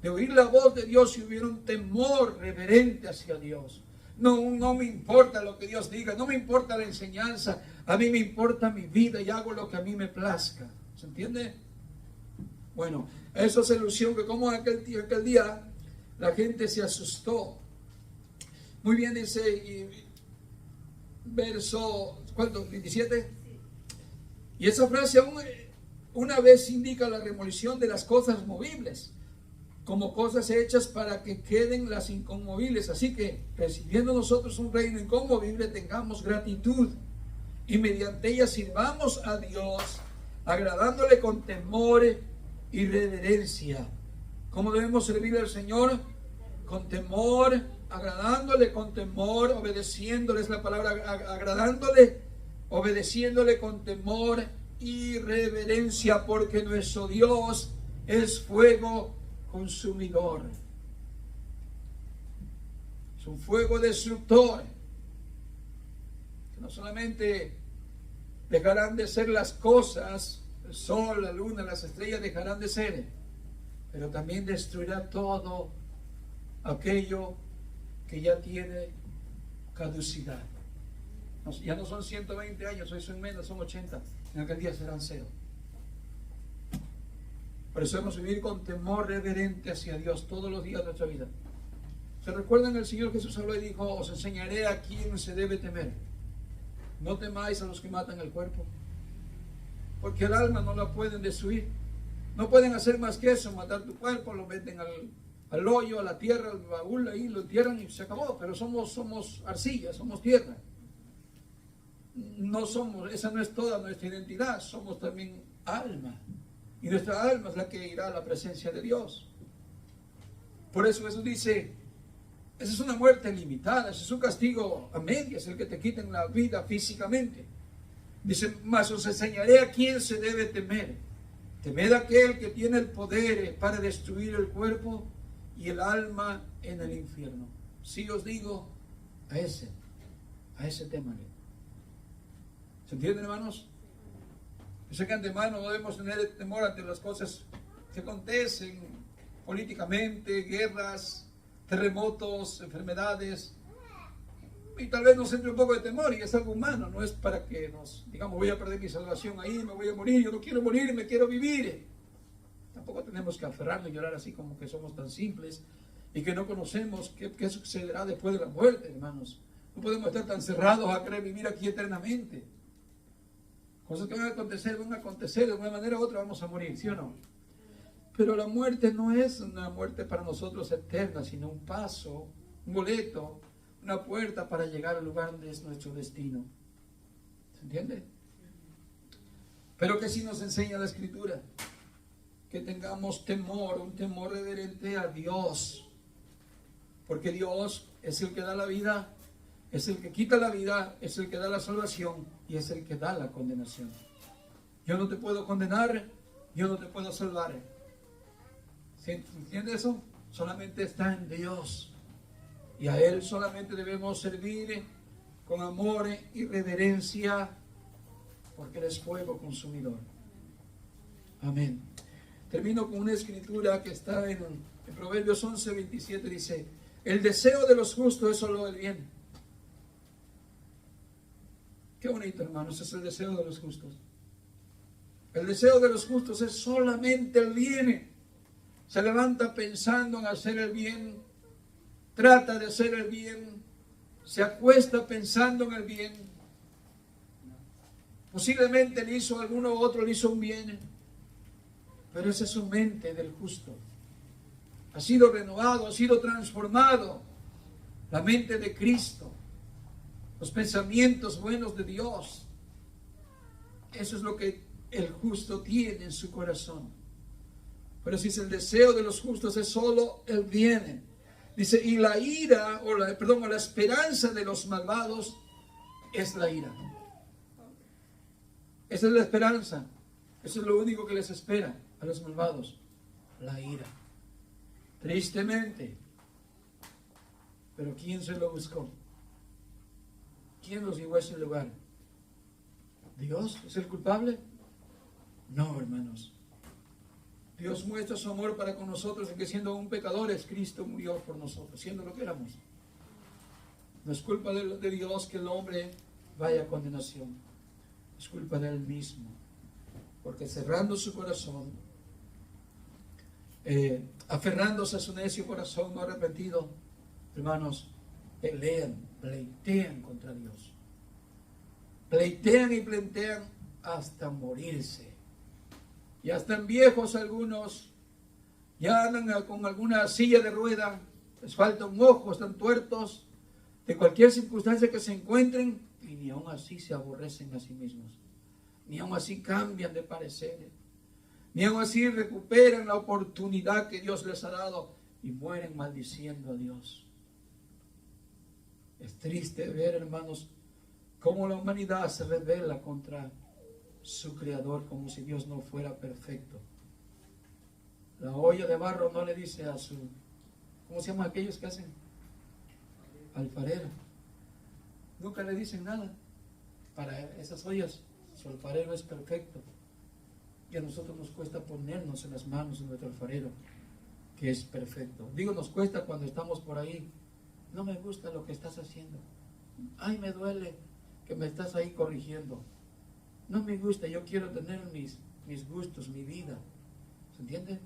de oír la voz de Dios y hubiera un temor reverente hacia Dios. No me importa lo que Dios diga, no me importa la enseñanza, a mí me importa mi vida y hago lo que a mí me plazca. ¿Se entiende? Bueno, eso es ilusión, que como aquel día la gente se asustó. Muy bien, dice verso, ¿cuánto? 27. Y esa frase aún una vez indica la demolición de las cosas movibles, como cosas hechas para que queden las inconmovibles. Así que, recibiendo nosotros un reino inconmovible, tengamos gratitud y mediante ella sirvamos a Dios, agradándole con temor y reverencia. ¿Cómo debemos servir al Señor? Con temor, agradándole con temor, obedeciéndole, es la palabra, agradándole, obedeciéndole con temor y reverencia, porque nuestro Dios es fuego consumidor. Es un fuego destructor, que no solamente dejarán de ser las cosas, el sol, la luna, las estrellas dejarán de ser, pero también destruirá todo aquello que ya tiene caducidad. Ya no son 120 años, hoy son menos, son 80. En aquel día serán 0. Por eso debemos vivir con temor reverente hacia Dios todos los días de nuestra vida. ¿Se recuerdan? El Señor Jesús habló y dijo, os enseñaré a quién se debe temer. No temáis a los que matan el cuerpo, porque el alma no la pueden destruir. No pueden hacer más que eso, matar tu cuerpo, lo meten al hoyo, a la tierra, al baúl, ahí lo entierran y se acabó. Pero somos arcilla, somos tierra. No somos, esa no es toda nuestra identidad, somos también alma. Y nuestra alma es la que irá a la presencia de Dios. Por eso Jesús dice, esa es una muerte limitada, ese es un castigo a medias, el que te quiten la vida físicamente. Dice, mas os enseñaré a quién se debe temer. Temed a aquel que tiene el poder para destruir el cuerpo y el alma en el infierno. Si os digo, a ese temeré. ¿Se entienden, hermanos? Yo sé que antemano no debemos tener temor ante las cosas que acontecen políticamente, guerras, terremotos, enfermedades. Y tal vez nos entre un poco de temor, y es algo humano, no es para que nos digamos, voy a perder mi salvación ahí, me voy a morir, yo no quiero morir, me quiero vivir. Tampoco tenemos que aferrarnos y llorar así como que somos tan simples y que no conocemos qué sucederá después de la muerte, hermanos. No podemos estar tan cerrados a querer vivir aquí eternamente. Cosas que van a acontecer, de una manera u otra vamos a morir, ¿sí o no? Pero la muerte no es una muerte para nosotros eterna, sino un paso, un boleto, una puerta para llegar al lugar donde es nuestro destino. ¿Se entiende? Pero que sí nos enseña la Escritura, que tengamos temor, un temor reverente a Dios, porque Dios es el que da la vida, es el que quita la vida, es el que da la salvación y es el que da la condenación. Yo no te puedo condenar, yo no te puedo salvar. ¿Sí? ¿Entiende eso? Solamente está en Dios. Y a Él solamente debemos servir con amor y reverencia, porque Él es fuego consumidor. Amén. Termino con una escritura que está en Proverbios 11:27. Dice: el deseo de los justos es solo el bien. Qué bonito, hermanos, es el deseo de los justos. El deseo de los justos es solamente el bien. Se levanta pensando en hacer el bien, trata de hacer el bien, se acuesta pensando en el bien. Posiblemente le hizo alguno u otro, le hizo un bien, pero esa es su mente del justo. Ha sido renovado, ha sido transformado. La mente de Cristo, los pensamientos buenos de Dios. Eso es lo que el justo tiene en su corazón. Pero si es el deseo de los justos es solo el bien. Dice, y la ira, o la esperanza de los malvados es la ira. Esa es la esperanza. Eso es lo único que les espera a los malvados. La ira. Tristemente. Pero ¿quién se lo buscó? ¿Quién los llevó a ese lugar? ¿Dios es el culpable? No, hermanos. Dios muestra su amor para con nosotros en que siendo aún pecadores, Cristo murió por nosotros, siendo lo que éramos. No es culpa de Dios que el hombre vaya a condenación. Es culpa de Él mismo. Porque cerrando su corazón, aferrándose a su necio corazón no arrepentido, hermanos, pleitean contra Dios. Pleitean y pleitean hasta morirse. Ya están viejos algunos, ya andan con alguna silla de rueda, les falta un ojo, están tuertos, de cualquier circunstancia que se encuentren, y ni aún así se aborrecen a sí mismos, ni aún así cambian de parecer, ni aún así recuperan la oportunidad que Dios les ha dado y mueren maldiciendo a Dios. Es triste ver, hermanos, cómo la humanidad se rebela contra su creador, como si Dios no fuera perfecto. La olla de barro no le dice a su, ¿cómo se llaman aquellos que hacen? Alfarero. Nunca le dicen nada. Para esas ollas, su alfarero es perfecto. Y a nosotros nos cuesta ponernos en las manos de nuestro alfarero, que es perfecto. Digo, nos cuesta cuando estamos por ahí. No me gusta lo que estás haciendo. Ay, me duele que me estás ahí corrigiendo. No me gusta, yo quiero tener mis gustos, mi vida. ¿Se entiende?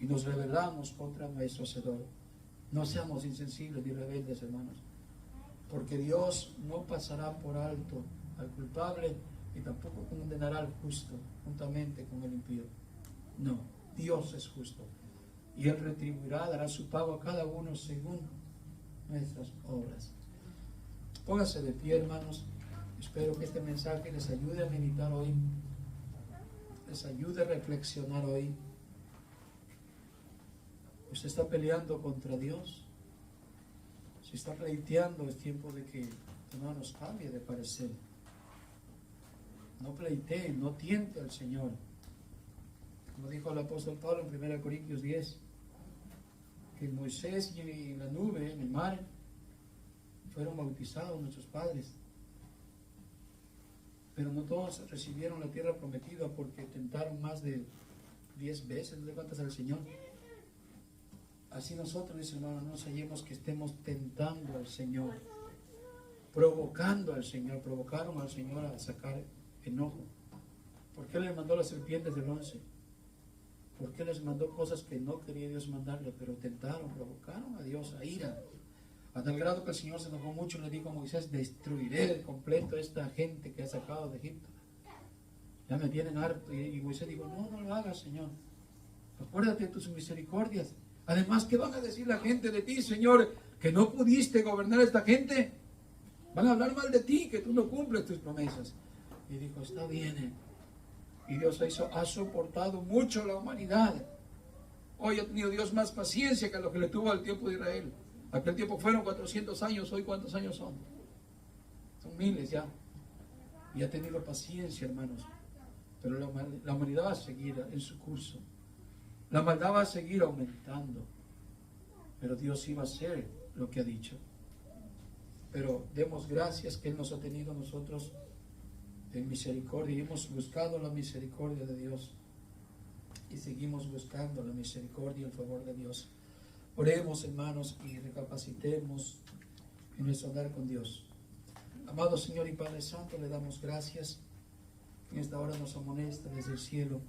Y nos rebelamos contra nuestro Hacedor. No seamos insensibles ni rebeldes, hermanos. Porque Dios no pasará por alto al culpable y tampoco condenará al justo juntamente con el impío. No, Dios es justo. Y Él retribuirá, dará su pago a cada uno según nuestras obras. Pónganse de pie, hermanos. Espero que este mensaje les ayude a meditar hoy, les ayude a reflexionar hoy. Usted está peleando contra Dios. Si está pleiteando, es tiempo de que, hermanos, cambie de parecer. No pleitee, no tiente al Señor. Como dijo el apóstol Pablo en 1 Corintios 10, que Moisés y la nube en el mar fueron bautizados nuestros padres. Pero no todos recibieron la tierra prometida porque tentaron más de 10 veces. ¿No le cuentas al Señor? Así nosotros, mis hermanos, no nos hallemos que estemos tentando al Señor, provocando al Señor. Provocaron al Señor a sacar enojo. ¿Por qué les mandó las serpientes del 11? ¿Por qué les mandó cosas que no quería Dios mandarle? Pero tentaron, provocaron a Dios a ira. A tal grado que el Señor se enojó mucho y le dijo a Moisés: destruiré de completo a esta gente que ha sacado de Egipto. Ya me tienen harto. Y Moisés dijo: no lo hagas, Señor. Acuérdate de tus misericordias. Además, ¿qué van a decir la gente de ti, Señor? Que no pudiste gobernar a esta gente. Van a hablar mal de ti, que tú no cumples tus promesas. Y dijo: está bien. Y Dios ha soportado mucho a la humanidad. Hoy ha tenido Dios más paciencia que lo que le tuvo al tiempo de Israel. Aquel tiempo fueron 400 años, hoy ¿cuántos años son? Son miles ya. Y ha tenido paciencia, hermanos. Pero la humanidad va a seguir en su curso. La maldad va a seguir aumentando, pero Dios iba a hacer lo que ha dicho. Pero demos gracias que Él nos ha tenido a nosotros en misericordia y hemos buscado la misericordia de Dios y seguimos buscando la misericordia y el favor de Dios. Oremos, hermanos, y recapacitemos en nuestro andar con Dios. Amado Señor y Padre Santo, le damos gracias. En esta hora nos amonesta desde el cielo